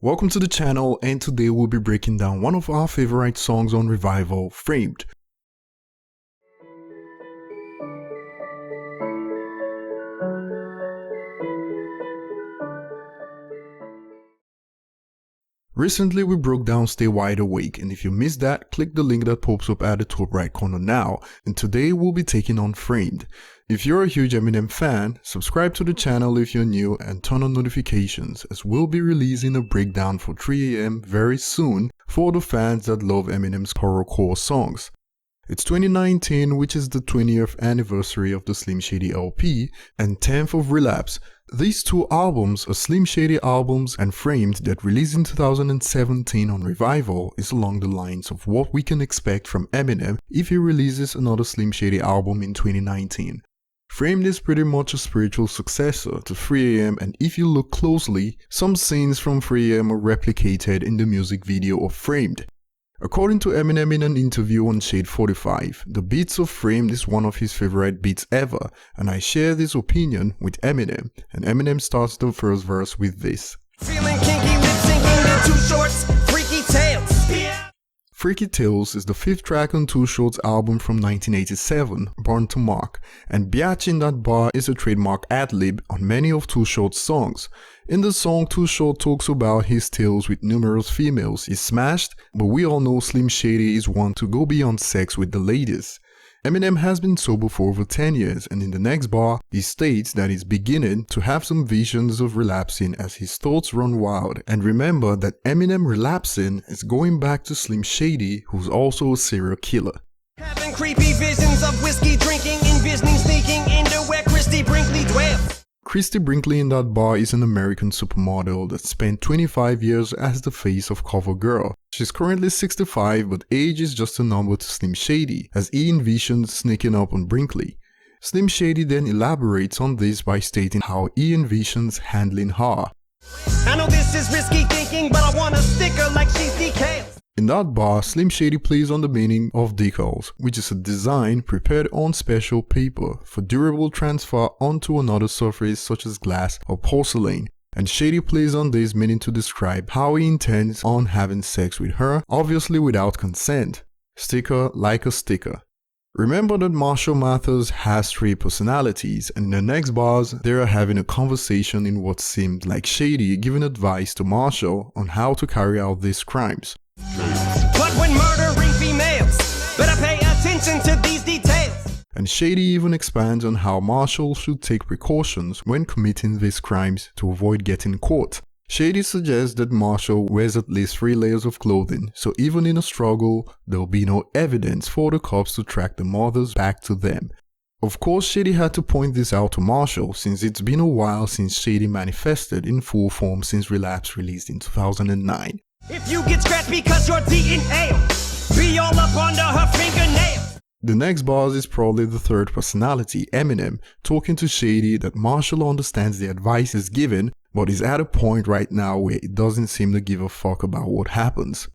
Welcome to the channel, and today we'll be breaking down one of our favorite songs on Revival, Framed. Recently we broke down Stay Wide Awake, and if you missed that, click the link that pops up at the top right corner now, and today we'll be taking on Framed. If you're a huge Eminem fan, subscribe to the channel if you're new and turn on notifications, as we'll be releasing a breakdown for 3 AM very soon for the fans that love Eminem's horrorcore songs. It's 2019, which is the 20th anniversary of the Slim Shady LP and 10th of Relapse. These two albums are Slim Shady albums, and Framed, that released in 2017 on Revival, is along the lines of what we can expect from Eminem if he releases another Slim Shady album in 2019. Framed is pretty much a spiritual successor to 3 AM, and if you look closely, some scenes from 3 AM are replicated in the music video of Framed. According to Eminem in an interview on Shade 45, the beats of Framed is one of his favorite beats ever, and I share this opinion with Eminem, and Eminem starts the first verse with this. Feeling kinky, lip syncing in 2 Shorts, Freaky Tales. Yeah. Freaky Tales is the 5th track on 2 Shorts album from 1987, Born to Mark, and Biatch in that bar is a trademark ad-lib on many of 2 Short's songs. In the song, 2 Short talks about his tales with numerous females he smashed, but we all know Slim Shady is one to go beyond sex with the ladies. Eminem has been sober for over 10 years, and in the next bar, he states that he's beginning to have some visions of relapsing as his thoughts run wild. And remember that Eminem relapsing is going back to Slim Shady, who's also a serial killer. Having creepy visions of whiskey drinking, envisioning sneaking into where Christy Brinkley dwells. Christy Brinkley in that bar is an American supermodel that spent 25 years as the face of CoverGirl. She's currently 65, but age is just a number to Slim Shady, as he envisions sneaking up on Brinkley. Slim Shady then elaborates on this by stating how he envisions handling her. I know this is risky thinking, but I want a sticker like she's decals. In that bar, Slim Shady plays on the meaning of decals, which is a design prepared on special paper for durable transfer onto another surface such as glass or porcelain. And Shady plays on this meaning to describe how he intends on having sex with her, obviously without consent. Sticker like a sticker. Remember that Marshall Mathers has 3 personalities, and in the next bars, they are having a conversation in what seemed like Shady giving advice to Marshall on how to carry out these crimes. But when murdering females, better pay attention to these details. And Shady even expands on how Marshall should take precautions when committing these crimes to avoid getting caught. Shady suggests that Marshall wears at least 3 layers of clothing, so even in a struggle, there'll be no evidence for the cops to track the mothers back to them. Of course, Shady had to point this out to Marshall, since it's been a while since Shady manifested in full form since Relapse released in 2009. If you get scratched because you're DNA, be all up under her fingernails. The next bars is probably the 3rd personality, Eminem, talking to Shady that Marshall understands the advice is given, but is at a point right now where it doesn't seem to give a fuck about what happens.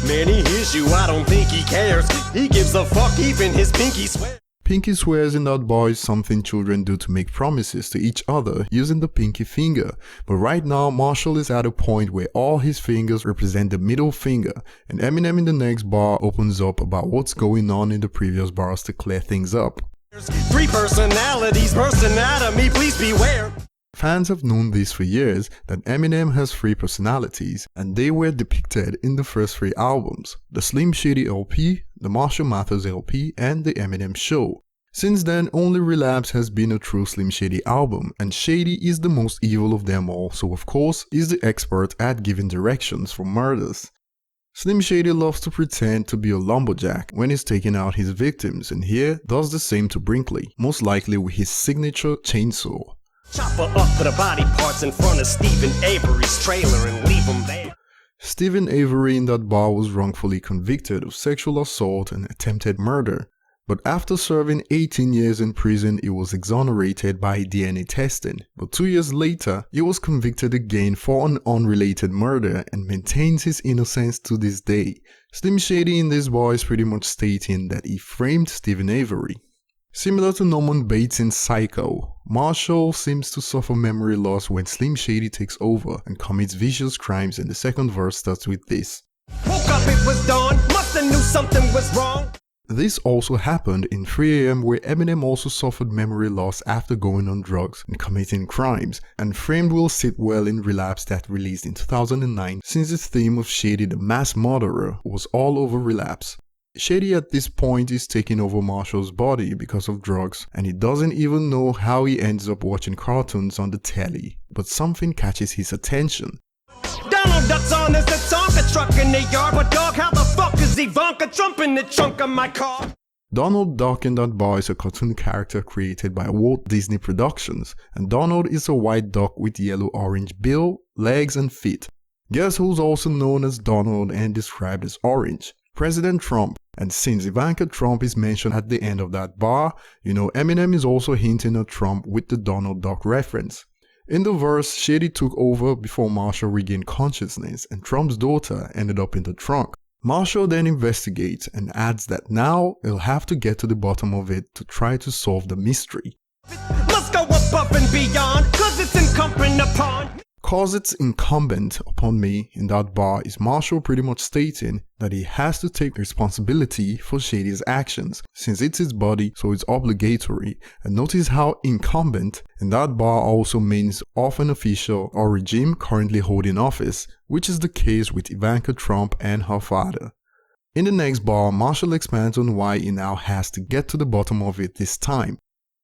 Man, he hears you, I don't think he cares. He gives a fuck, even his pinky swears. Pinky swears in that bar is something children do to make promises to each other using the pinky finger, but right now Marshall is at a point where all his fingers represent the middle finger, and Eminem in the next bar opens up about what's going on in the previous bars to clear things up. 3 personalities, burst anatomy, please beware. Fans have known this for years, that Eminem has 3 personalities, and they were depicted in the first 3 albums, the Slim Shady LP, the Marshall Mathers LP, and the Eminem Show. Since then, only Relapse has been a true Slim Shady album, and Shady is the most evil of them all, so of course, is the expert at giving directions for murders. Slim Shady loves to pretend to be a lumberjack when he's taking out his victims, and here does the same to Brinkley, most likely with his signature chainsaw. Chop her up, put her body parts in front of Stephen Avery's trailer and leave him there. Stephen Avery in that bar was wrongfully convicted of sexual assault and attempted murder, but after serving 18 years in prison, he was exonerated by DNA testing. But 2 years later, he was convicted again for an unrelated murder and maintains his innocence to this day. Slim Shady in this bar is pretty much stating that he framed Stephen Avery. Similar to Norman Bates in Psycho, Marshall seems to suffer memory loss when Slim Shady takes over and commits vicious crimes, and the second verse starts with this. Woke up, it was dawn, musta knew something was wrong. This also happened in 3 AM, where Eminem also suffered memory loss after going on drugs and committing crimes, and Framed will sit well in Relapse that released in 2009, since its theme of Shady the mass murderer was all over Relapse. Shady at this point is taking over Marshall's body because of drugs, and he doesn't even know how he ends up watching cartoons on the telly, but something catches his attention. Donald Duck's on as the Tonka truck in the yard, but dog, how the fuck is Ivanka Trump in the trunk of my car? Donald Duck in that bar is a cartoon character created by Walt Disney Productions, and Donald is a white duck with yellow-orange bill, legs and feet. Guess who's also known as Donald and described as orange? President Trump. And since Ivanka Trump is mentioned at the end of that bar, you know Eminem is also hinting at Trump with the Donald Duck reference. In the verse, Shady took over before Marshall regained consciousness, and Trump's daughter ended up in the trunk. Marshall then investigates and adds that now he'll have to get to the bottom of it to try to solve the mystery. Must go above and beyond, cause it's incumbent upon. Cause it's incumbent upon me in that bar is Marshall pretty much stating that he has to take responsibility for Shady's actions, since it's his body, so it's obligatory. And notice how incumbent in that bar also means of an official or regime currently holding office, which is the case with Ivanka Trump and her father. In the next bar, Marshall expands on why he now has to get to the bottom of it this time.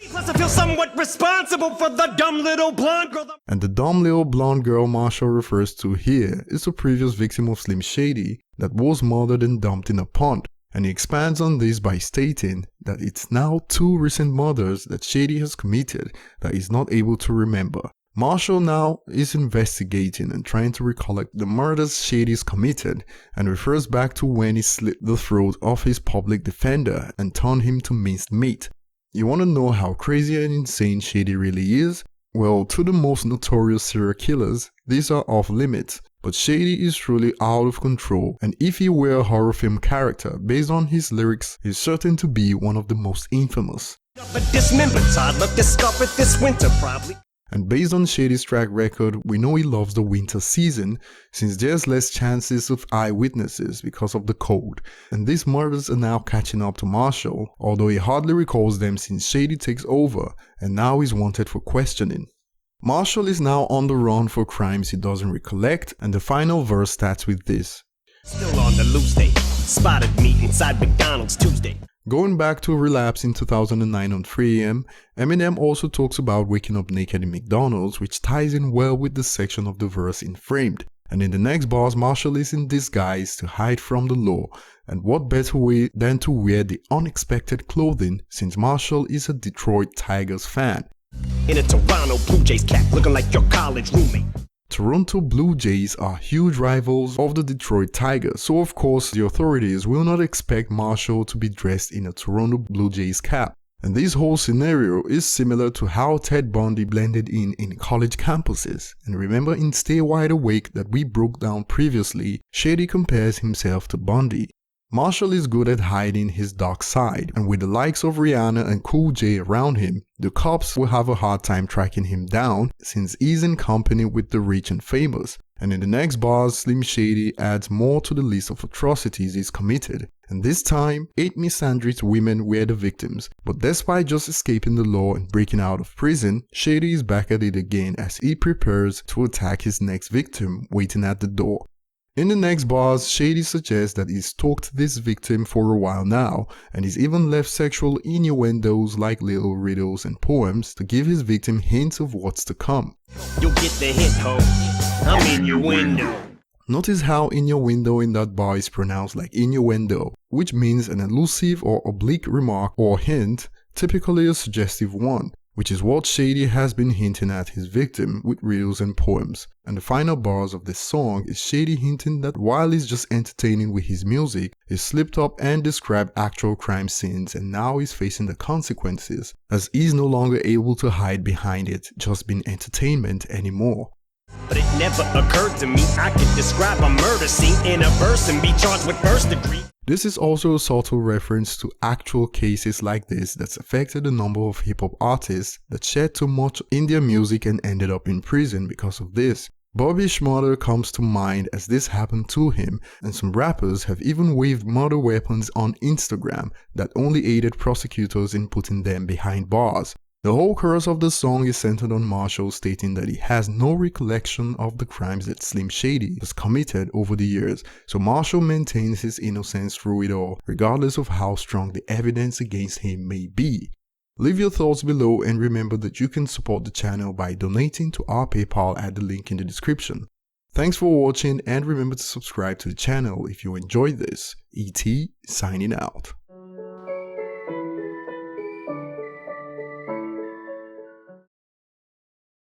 Plus I feel somewhat responsible for the dumb little blonde girl. And the dumb little blonde girl Marshall refers to here is a previous victim of Slim Shady that was murdered and dumped in a pond. And he expands on this by stating that it's now 2 recent murders that Shady has committed that he's not able to remember. Marshall now is investigating and trying to recollect the murders Shady's committed, and refers back to when he slit the throat of his public defender and turned him to minced meat. You want to know how crazy and insane Shady really is? Well, to the most notorious serial killers, these are off limits, but Shady is truly out of control, and if he were a horror film character based on his lyrics, he's certain to be one of the most infamous. A dismembered toddler discovered this winter probably. And based on Shady's track record, we know he loves the winter season, since there's less chances of eyewitnesses because of the cold. And these murders are now catching up to Marshall, although he hardly recalls them since Shady takes over and now is wanted for questioning. Marshall is now on the run for crimes he doesn't recollect, and the final verse starts with this. Still on the loose day, spotted me inside McDonald's Tuesday. Going back to Relapse in 2009 on 3 AM, Eminem also talks about waking up naked in McDonald's, which ties in well with the section of the verse in Framed. And in the next bars, Marshall is in disguise to hide from the law, and what better way than to wear the unexpected clothing since Marshall is a Detroit Tigers fan. In a Toronto Blue Jays cap, looking like your college roommate. Toronto Blue Jays are huge rivals of the Detroit Tigers, so of course the authorities will not expect Marshall to be dressed in a Toronto Blue Jays cap. And this whole scenario is similar to how Ted Bundy blended in college campuses. And remember in Stay Wide Awake that we broke down previously, Shady compares himself to Bundy. Marshall is good at hiding his dark side, and with the likes of Rihanna and Cool J around him, the cops will have a hard time tracking him down since he's in company with the rich and famous. And in the next bars, Slim Shady adds more to the list of atrocities he's committed. And this time, 8 misandrist women were the victims. But despite just escaping the law and breaking out of prison, Shady is back at it again as he prepares to attack his next victim waiting at the door. In the next bars, Shady suggests that he's stalked this victim for a while now, and he's even left sexual innuendos like little riddles and poems to give his victim hints of what's to come. You'll get the hint, ho. I'm in your window. Notice how innuendo in that bar is pronounced like innuendo, which means an elusive or oblique remark or hint, typically a suggestive one, which is what Shady has been hinting at his victim with riddles and poems. And the final bars of this song is Shady hinting that while he's just entertaining with his music, he slipped up and described actual crime scenes, and now he's facing the consequences as he's no longer able to hide behind it just being entertainment anymore. But it never occurred to me I could describe a murder scene in a verse and be charged with first degree. This is also a subtle reference to actual cases like this that's affected a number of hip-hop artists that shared too much in their music and ended up in prison because of this. Bobby Schmurder comes to mind as this happened to him, and some rappers have even waved murder weapons on Instagram that only aided prosecutors in putting them behind bars. The whole chorus of the song is centered on Marshall stating that he has no recollection of the crimes that Slim Shady has committed over the years, so Marshall maintains his innocence through it all, regardless of how strong the evidence against him may be. Leave your thoughts below and remember that you can support the channel by donating to our PayPal at the link in the description. Thanks for watching and remember to subscribe to the channel if you enjoyed this. ET signing out.